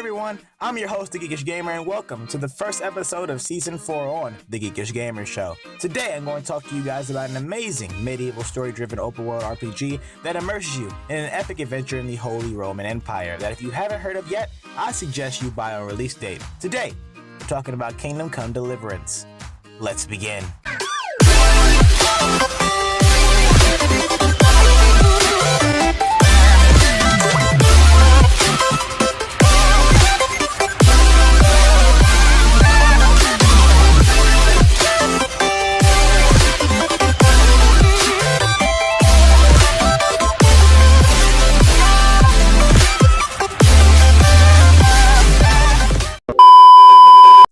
everyone, I'm your host, the Geekish Gamer, and welcome to the first episode of Season 4 on the Geekish Gamer Show. Today, I'm going to talk to you guys about an amazing medieval story-driven open-world RPG that immerses you in an epic adventure in the Holy Roman Empire that if you haven't heard of yet, I suggest you buy on release date. Today, we're talking about Kingdom Come Deliverance. Let's begin.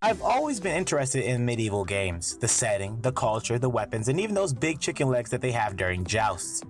I've always been interested in medieval games, the setting, the culture, the weapons, and even those big chicken legs that they have during jousts.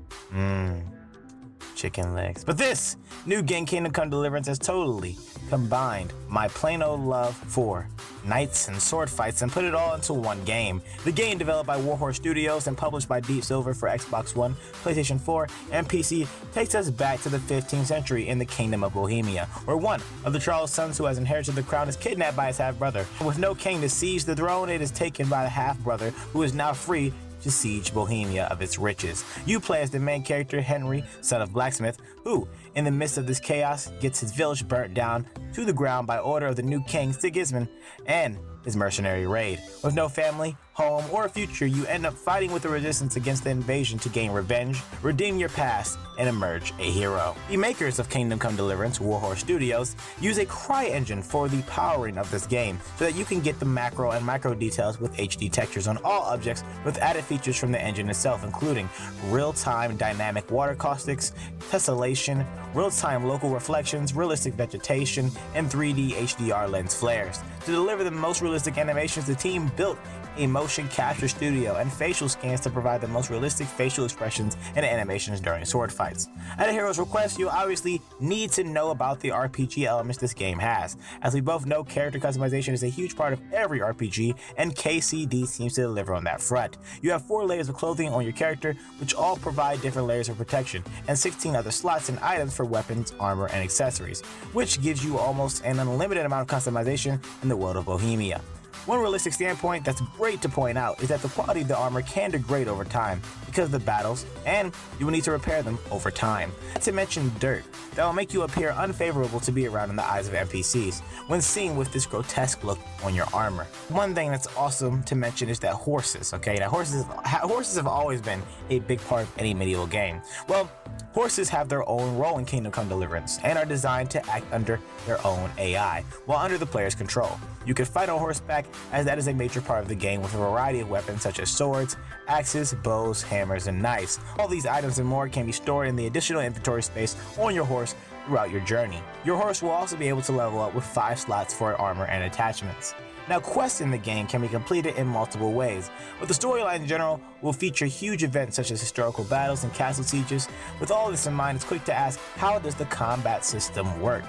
Chicken legs. But this new game, Kingdom Come Deliverance, has totally combined my plain old love for knights and sword fights and put it all into one game. The game, developed by Warhorse Studios and published by Deep Silver for Xbox One, PlayStation 4, and PC, takes us back to the 15th century in the Kingdom of Bohemia, where one of the Charles' sons who has inherited the crown is kidnapped by his half-brother. With no king to seize the throne, it is taken by the half-brother, who is now free to siege Bohemia of its riches. You play as the main character, Henry, son of Blacksmith, who, in the midst of this chaos, gets his village burnt down to the ground by order of the new king, Sigismund, and his mercenary raid. With no family, home, or a future, you end up fighting with the resistance against the invasion to gain revenge, redeem your past, and emerge a hero. The makers of Kingdom Come Deliverance, Warhorse Studios, use a CryEngine for the powering of this game so that you can get the macro and micro details with HD textures on all objects with added features from the engine itself, including real-time dynamic water caustics, tessellation, real-time local reflections, realistic vegetation, and 3D HDR lens flares. To deliver the most realistic animations, the team built a motion capture studio and facial scans to provide the most realistic facial expressions and animations during sword fights. At a hero's request, you obviously need to know about the RPG elements this game has. As we both know, character customization is a huge part of every RPG, and KCD seems to deliver on that front. You have 4 layers of clothing on your character, which all provide different layers of protection, and 16 other slots and items for weapons, armor, and accessories, which gives you almost an unlimited amount of customization in the world of Bohemia. One realistic standpoint that's great to point out is that the quality of the armor can degrade over time because of the battles, and you will need to repair them over time. Not to mention dirt that will make you appear unfavorable to be around in the eyes of NPCs when seen with this grotesque look on your armor. One thing that's awesome to mention is that horses, okay? Now horses have always been a big part of any medieval game. Well, horses have their own role in Kingdom Come Deliverance and are designed to act under their own AI, while under the player's control. You can fight on horseback, as that is a major part of the game with a variety of weapons such as swords, axes, bows, hammers, and knives. All these items and more can be stored in the additional inventory space on your horse throughout your journey. Your horse will also be able to level up with 5 slots for armor and attachments. Now, quests in the game can be completed in multiple ways, but the storyline in general will feature huge events such as historical battles and castle sieges. With all this in mind, it's quick to ask, how does the combat system work?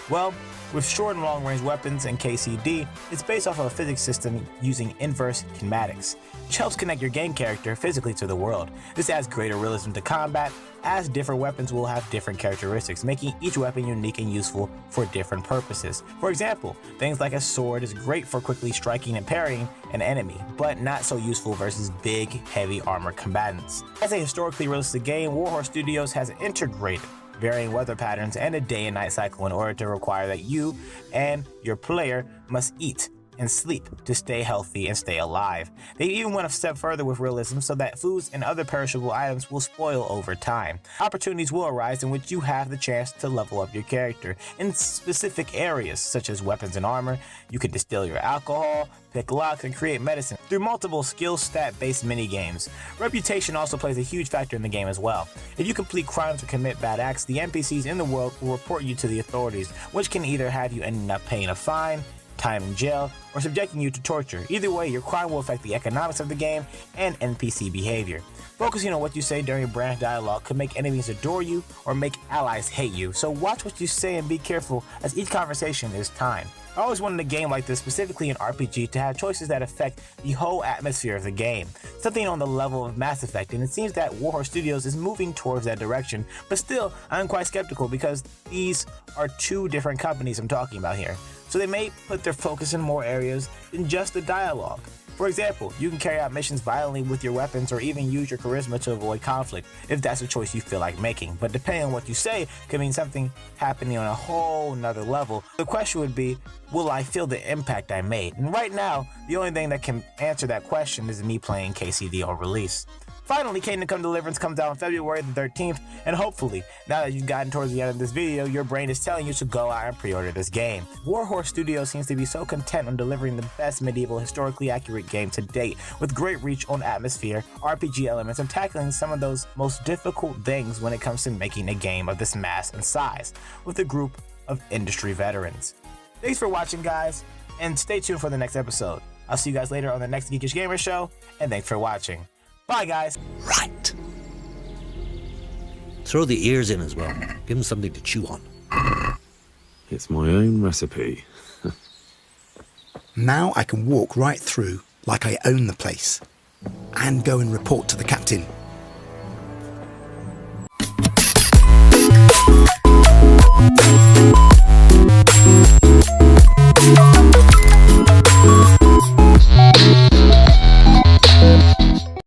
Well, with short and long-range weapons and KCD, it's based off of a physics system using inverse kinematics, which helps connect your game character physically to the world. This adds greater realism to combat, as different weapons will have different characteristics, making each weapon unique and useful for different purposes. For example, things like a sword is great for quickly striking and parrying an enemy, but not so useful versus big, heavy armor combatants. As a historically realistic game, Warhorse Studios has integrated varying weather patterns and a day and night cycle in order to require that you and your player must eat and sleep to stay healthy and stay alive. They even went a step further with realism so that foods and other perishable items will spoil over time. Opportunities will arise in which you have the chance to level up your character in specific areas such as weapons and armor. You can distill your alcohol, pick locks, and create medicine through multiple skill stat-based mini-games. Reputation also plays a huge factor in the game as well. If you complete crimes or commit bad acts, the NPCs in the world will report you to the authorities, which can either have you ending up paying a fine, time in jail, or subjecting you to torture. Either way, your crime will affect the economics of the game and NPC behavior. Focusing on what you say during branch dialogue could make enemies adore you or make allies hate you, so watch what you say and be careful as each conversation is timed. I always wanted a game like this, specifically an RPG, to have choices that affect the whole atmosphere of the game. Something on the level of Mass Effect, and it seems that Warhorse Studios is moving towards that direction, but still, I'm quite skeptical because these are two different companies I'm talking about here. So they may put their focus in more areas than just the dialogue. For example, you can carry out missions violently with your weapons or even use your charisma to avoid conflict if that's a choice you feel like making. But depending on what you say could mean something happening on a whole nother level. The question would be, will I feel the impact I made? And right now, the only thing that can answer that question is me playing KCD on release. Finally, Kingdom Come Deliverance comes out on February the 13th, and hopefully, now that you've gotten towards the end of this video, your brain is telling you to go out and pre-order this game. Warhorse Studios seems to be so content on delivering the best medieval, historically accurate game to date, with great reach on atmosphere, RPG elements, and tackling some of those most difficult things when it comes to making a game of this mass and size, with a group of industry veterans. Thanks for watching, guys, and stay tuned for the next episode. I'll see you guys later on the next Geekish Gamer Show, and thanks for watching. Bye, guys. Right. Throw the ears in as well. Give them something to chew on. It's my own recipe. Now I can walk right through like I own the place and go and report to the captain.